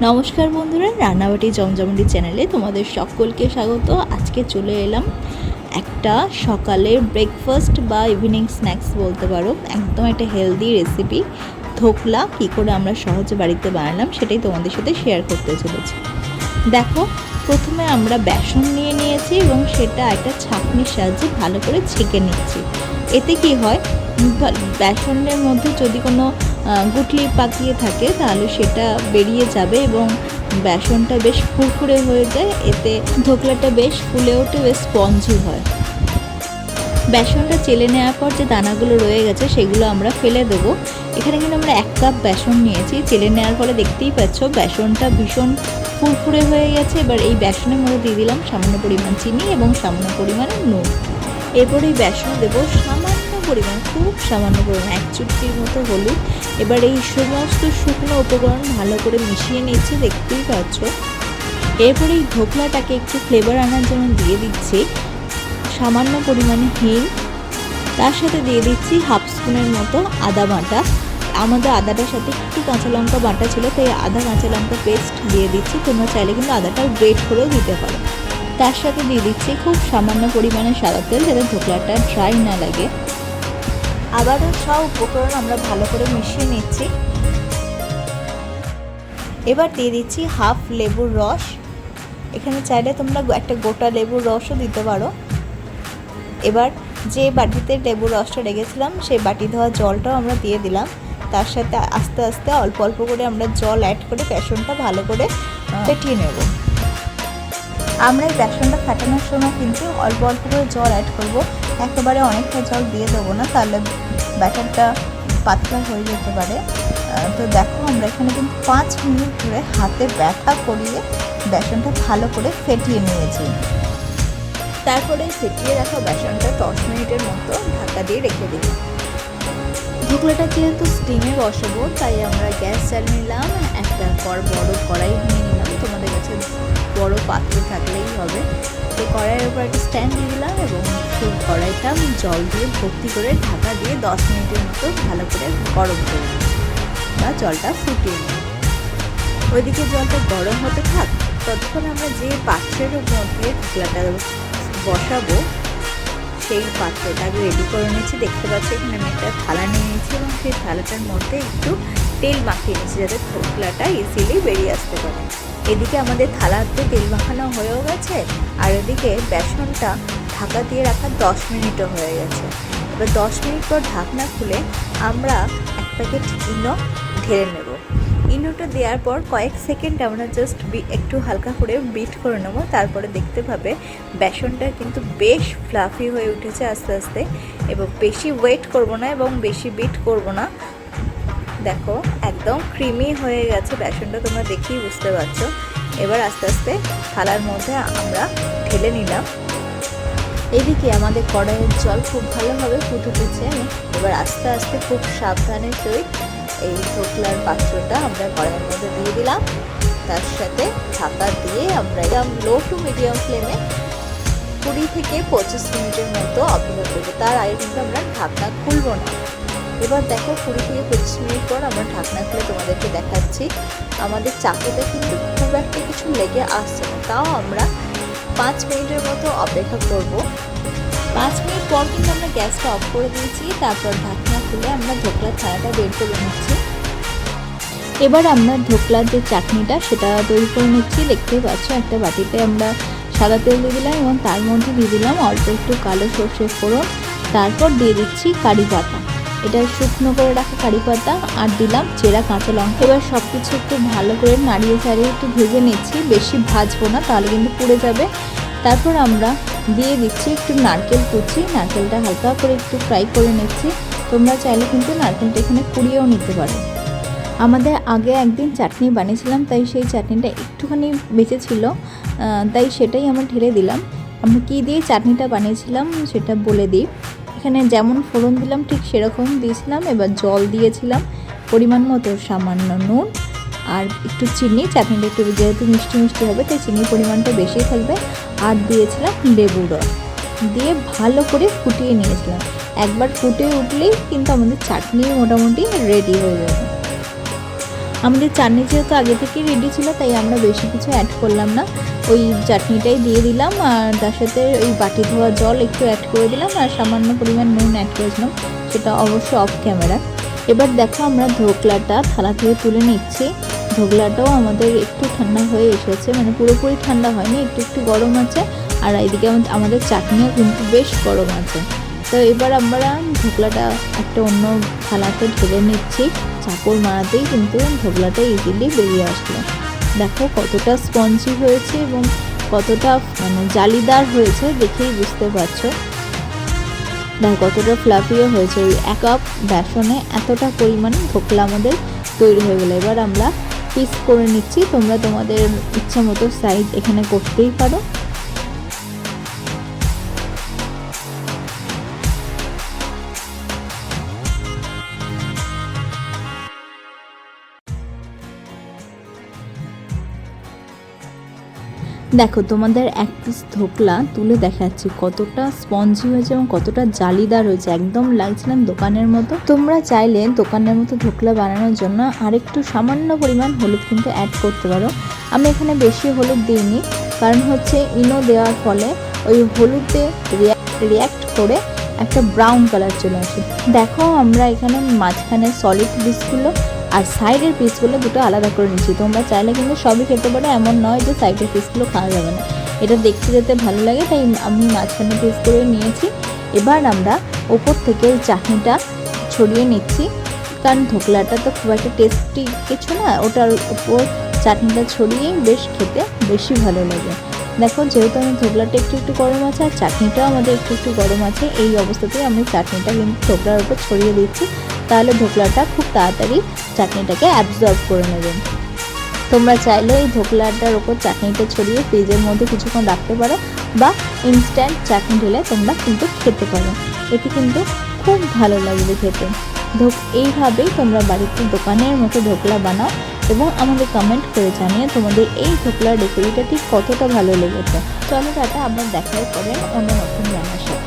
নমস্কার বন্ধুরা, রান্নাবাটি জমজমাটি চ্যানেলে তোমাদের সকলকে স্বাগত। আজকে চলে এলাম একটা সকালের ব্রেকফাস্ট বা ইভিনিং স্ন্যাক্স বলতে পারো, একদম একটা হেলদি রেসিপি ধোকলা কী করে আমরা সহজে বাড়িতে বানালাম সেটাই তোমাদের সাথে শেয়ার করতে চলেছি। দেখো, প্রথমে আমরা বেসন নিয়ে নিয়েছি এবং সেটা একটা ছাঁকনির সাহায্যে ভালো করে ছেঁকে নিচ্ছি। এতে কি হয়, বেসনের মধ্যে যদি কোনো গুটলি পাকিয়ে থাকে তাহলে সেটা বেরিয়ে যাবে এবং বেসনটা বেশ ফুরফুরে হয়ে যায়। এতে ধোকলাটা বেশ ফুলে ওঠে, বেশ স্পঞ্জি হয়। বেসনটা চেলে নেওয়ার পর যে দানাগুলো রয়ে গেছে সেগুলো আমরা ফেলে দেবো। এখানে কিন্তু আমরা 1 কাপ বেসন নিয়েছি। চেলে নেওয়ার ফলে দেখতেই পাচ্ছ বেসনটা ভীষণ ফুরফুরে হয়ে গেছে। এবার এই বেসনের মধ্যে দিয়ে দিলাম সামান্য পরিমাণ চিনি এবং সামান্য পরিমাণে নুন। এরপর এই বেসন দেবো সামান্য পরিমাণ, খুব সামান্য পরিমাণ 1 চুটকির মতো হলুদ। এবার এই সমস্ত শুকনো উপকরণ ভালো করে মিশিয়ে নিচ্ছি, দেখতেই পাচ্ছ। এরপর এই ধোকলাটাকে একটু ফ্লেভার আনার জন্য দিয়ে দিচ্ছি সামান্য পরিমাণে হিং। তার সাথে দিয়ে দিচ্ছি 1/2 স্পুনের মতো আদা বাটা। আমাদের আদাটার সাথে একটু কাঁচা লঙ্কা বাটা ছিল, তাই আদা কাঁচা লঙ্কা পেস্ট দিয়ে দিচ্ছি। তোমরা চাইলে কিন্তু আদাটাও গ্রেট করেও দিতে পারো। তার সাথে দিয়ে দিচ্ছি খুব সামান্য পরিমাণে সাদা তেল, যাতে ধোকলাটা ড্রাই না লাগে। আবারও সব উপকরণ আমরা ভালো করে মিশিয়ে নিচ্ছি। এবার দিয়ে দিচ্ছি 1/2 লেবুর রস। এখানে চাইলে তোমরা একটা গোটা লেবুর রসও দিতে পারো। এবার যে বাটিতে লেবুর রসটা রেখেছিলাম সেই বাটি ধোয়া জলটাও আমরা দিয়ে দিলাম। তার সাথে আস্তে আস্তে অল্প অল্প করে আমরা জল অ্যাড করে বেসনটা ভালো করে ফেটিয়ে নেব। আমরা এই বেসনটা ফাটানোর সময় কিন্তু অল্প অল্প করে জল অ্যাড করব, একেবারে অনেকটা জল দিয়ে দেবো না, তাহলে ব্যাটারটা পাতলা হয়ে যেতে পারে। তো দেখো, আমরা এখানে কিন্তু 5 মিনিট ধরে হাতে ব্যথা করিয়ে বেসনটা ভালো করে ফেটিয়ে নিয়েছি। তারপরে ফেটিয়ে রাখা বেসনটা 10 মিনিটের মতো ঢাকা দিয়ে রেখে দিই। ধোকলাটা যেহেতু স্টিমে বসাবো তাই আমরা গ্যাস জ্বালিয়ে নিলাম। একটা বড় কড়াই নিয়ে নিলাম, তোমাদের কাছে বড় পাত্র থাকলেই হবে। তো কড়াইয়ের উপর একটা স্ট্যান্ড দিয়ে দিলাম এবং সেই কড়াইটা জল দিয়ে ভর্তি করে ঢাকা দিয়ে 10 মিনিটের মতো ভালো করে গরম করে নিই বা জলটা ফুটিয়ে নিই। ওইদিকে জলটা গরম হতে থাক, ততক্ষণ আমরা যে পাত্রের মধ্যে ধোকলাটা বসাবো সেই পাত্রটা আগে রেডি করে নিয়েছি। দেখতে পাচ্ছি এখানে আমি একটা থালা নিয়ে নিয়েছি এবং সেই থালাটার মধ্যে একটু তেল মাখিয়ে নিয়েছি, যাতে ধোকলাটা ইজিলি বেরিয়ে আসতে পারে। এদিকে আমাদের থালাতে তেল মাখানো হয়েও গেছে, আর এদিকে বেসনটা ঢাকা দিয়ে রাখা 10 মিনিটও হয়ে গেছে। এবার 10 মিনিট পর ঢাকনা খুলে আমরা 1 প্যাকেট ইনো ঢেলে নেব। ইনোটা দেওয়ার পর কয়েক সেকেন্ড আমরা জাস্ট একটু হালকা করে বিট করে নেব। তারপরে দেখতে পাবে বেসনটা কিন্তু বেশ ফ্লাফি হয়ে উঠেছে আস্তে আস্তে, এবং বেশি ওয়েট করব না এবং বেশি বিট করব না। দেখো, একদম ক্রিমি হয়ে গেছে বেসনটা, তোমরা দেখেই বুঝতে পারছো। এবার আস্তে আস্তে থালার মধ্যে আমরা ঢেলে নিলাম। এদিকে আমাদের কড়াইয়ের জল খুব ভালোভাবে ফুটে উঠেছে। এবার আস্তে আস্তে খুব সাবধানের সহিত এই ধোকলার পাত্রটা আমরা কড়াইয়ের মধ্যে দিয়ে দিলাম। তার সাথে ঢাকা দিয়ে আমরা লো টু মিডিয়াম ফ্লেমে 20 থেকে 25 মিনিটের মতো অপেক্ষা করবো। তার আগে কিন্তু আমরা ঢাকনা খুলবো না। এবার দেখো, 20 থেকে 25 মিনিট পর আমরা ঢাকনা খুলে তোমাদেরকে দেখাচ্ছি। আমাদের চাকুতে কিন্তু খুব একটা কিছু লেগে আসছে না, তাও আমরা 5 মিনিটের মতো অপেক্ষা করব। 5 মিনিট পর কিন্তু আমরা গ্যাসটা অফ করে দিয়েছি। তারপর ঢাকনা খুলে আমরা ধোকলার থালাটা বের করে নিচ্ছি। এবার আমরা ধোকলার যে চাটনিটা সেটা তৈরি করে নিচ্ছি। দেখতেই পাচ্ছ, একটা বাটিতে আমরা সাদা তেল দিয়ে দিলাম এবং তার মধ্যে দিয়ে দিলাম অল্প একটু কালো সর্ষের ফোড়ন। তারপর দিয়ে দিচ্ছি কারি পাতা, এটা শুকনো করে রাখা কারি পাতা, আর দিলাম চেরা কাঁচা লঙ্কা। এবার সব কিছু একটু ভালো করে নাড়িয়ে চাড়িয়ে একটু ভেজে নিচ্ছি, বেশি ভাজবো না তাহলে কিন্তু পুড়ে যাবে। তারপর আমরা দিয়ে দিচ্ছি একটু নারকেল কুচি, নারকেলটা হালকা করে একটু ফ্রাই করে নিচ্ছি। তোমরা চাইলে কিন্তু নারকেলটা এখানে কুড়িয়েও নিতে পারো। আমাদের আগে একদিন চাটনি বানিয়েছিলাম, তাই সেই চাটনিটা একটুখানি বেঁচে ছিল, তাই সেটাই আমরা ঢেলে দিলাম। আমরা কী দিয়ে চাটনিটা বানিয়েছিলাম সেটা বলে দিই। এখানে যেমন ফোড়ন দিলাম ঠিক সেরকম দিয়েছিলাম। এবার জল দিয়েছিলাম পরিমাণ মতো, সামান্য নুন আর একটু চিনি। চাটনিটা একটু যেহেতু মিষ্টি মিষ্টি হবে তাই চিনির পরিমাণটা বেশি থাকবে। আর দিয়েছিলাম লেবুর রস দিয়ে ভালো করে ফুটিয়ে নিয়েছিলাম। একবার ফুটে উঠলেই কিন্তু আমাদের চাটনি মোটামুটি রেডি হয়ে যাবে। আমাদের চাটনি যেহেতু আগে থেকেই রেডি ছিল, তাই আমরা বেশি কিছু অ্যাড করলাম না, ওই চাটনিটাই দিয়ে দিলাম আর তার সাথে ওই বাটি ধোয়া জল একটু অ্যাড করে দিলাম আর সামান্য পরিমাণ নুন অ্যাড করেছিলাম, সেটা অবশ্য অফ ক্যামেরা। এবার দেখো আমরা ধোকলাটা থালা থেকে তুলে নিচ্ছি। ধোকলাটাও আমাদের একটু ঠান্ডা হয়ে এসেছে, মানে পুরোপুরি ঠান্ডা হয়নি, একটু একটু গরম আছে। আর এইদিকে আমাদের চাটনিও কিন্তু বেশ গরম আছে। তো এবার আমরা ধোকলাটা একটা অন্য থালাতে ঢেলে নিচ্ছি। চাপড় মারাতেই কিন্তু ধোকলাটা ইজিলি বেরিয়ে আসলো। দেখো কতটা স্পঞ্জি হয়েছে এবং কতটা মানে জালিদার হয়েছে, দেখেই বুঝতে পারছো। দেখো কতটা ফ্লাফিও হয়েছে। ওই 1 কাপ বেসনে এতটা পরিমাণ ধোকলা আমাদের তৈরি হয়ে গেলো। এবার আমরা পিস করে নিচ্ছি। তোমরা তোমাদের ইচ্ছা মতো সাইজ এখানে করতেই পারো। দেখো তোমাদের এক পিস ধোকলা তুলে দেখাচ্ছি কতটা স্পঞ্জি হয়েছে এবং কতটা জালিদার হয়েছে, একদম লাগছে না দোকানের মতো। তোমরা চাইলে দোকানের মতো ধোকলা বানানোর জন্য আরেকটু সামান্য পরিমাণ হলুদ কিন্তু অ্যাড করতে পারো। আমি এখানে বেশি হলুদ দিইনি, কারণ হচ্ছে ইনো দেওয়ার ফলে ওই হলুদে রিয়াক্ট করে একটা ব্রাউন কালার চলে আসে। দেখো আমরা এখানে মাঝখানে সলিড পিসগুলো আর সাইডের পিসগুলো দুটো আলাদা করে নিচ্ছি। তোমরা চাইলে কিন্তু সবই খেতে পারো, এমন নয় যে সাইডের পিসগুলো খাওয়া যাবে না, এটা দেখতে যেতে ভালো লাগে তাই আমি মাঝখানে পিস করে নিয়েছি। এবার আমরা ওপর থেকে ওই চাটনিটা ছড়িয়ে নিচ্ছি, কারণ ধোকলাটা তো খুব একটা টেস্টি কিছু না, ওটার উপর চাটনিটা ছড়িয়েই বেশ খেতে বেশি ভালো লাগে। দেখো যেহেতু আমি ধোকলাটা একটু একটু গরম আছে আর চাটনিটাও আমাদের একটু একটু গরম আছে, এই অবস্থাতেই আমি চাটনিটা কিন্তু ধোকলার উপর ছড়িয়ে দিচ্ছি, তাহলে ধোকলাটা খুব তাড়াতাড়ি চাটনিটাকে অ্যাবজর্ব করে নেবেন। তোমরা চাইলে এই ধোকলাটার ওপর চাটনিটা ছড়িয়ে ফ্রিজের মধ্যে কিছুক্ষণ রাখতে পারো বা ইনস্ট্যান্ট চাটনি ঢেলে তোমরা কিন্তু খেতে পারো, এতে কিন্তু খুব ভালো লাগবে খেতে। এইভাবেই তোমরা বাড়িতে দোকানের মতো ধোকলা বানাও এবং আমাদের কমেন্ট করে জানিয়ে তোমাদের এই ধোকলার রেসিপিটা ঠিক কতটা ভালো লেগেছে। চলো টাটা, আবার দেখাই করেন অন্য নতুন রান্নার সাথে।